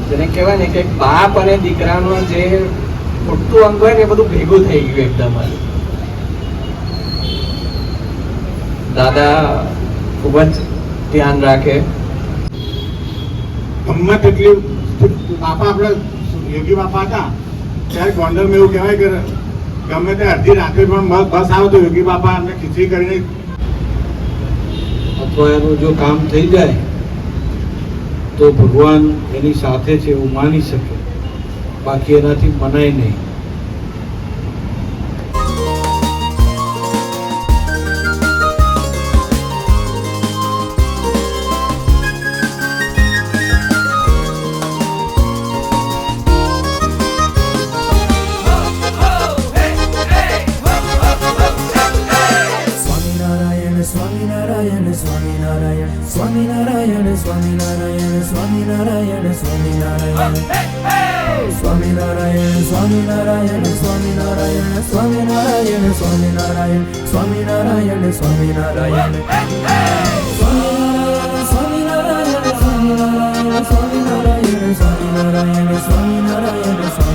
જેને કહેવાય ને કે બાપ અને દીકરાનો જે મોટું અંગ હોય ને એ બધું ભેગું થઈ ગયું એકદમ. દાદા ખૂબ જ ધ્યાન રાખે. ગમત એટલી બાપા આપણે યોગી બાપા હતા ત્યારે ગોંડલમાં એવું કહેવાય કે ગમે તે અડધી રાત્રે પણ બસ આવે તો યોગી બાપા અમને ખીચડી કરીને અથવા એનું જો કામ થઈ જાય તો ભગવાન એની સાથે છે એવું માની શકે, બાકી એનાથી મનાય નહીં. Swaminarayan, Swaminarayan, Swaminarayan, Swaminarayan, Swaminarayan, Swaminarayan, Swaminarayan, Swaminarayan, Swaminarayan, Swaminarayan, Swaminarayan, Swaminarayan, Swaminarayan, Swaminarayan, Swaminarayan, Swaminarayan, Swaminarayan, Swaminarayan, Swaminarayan,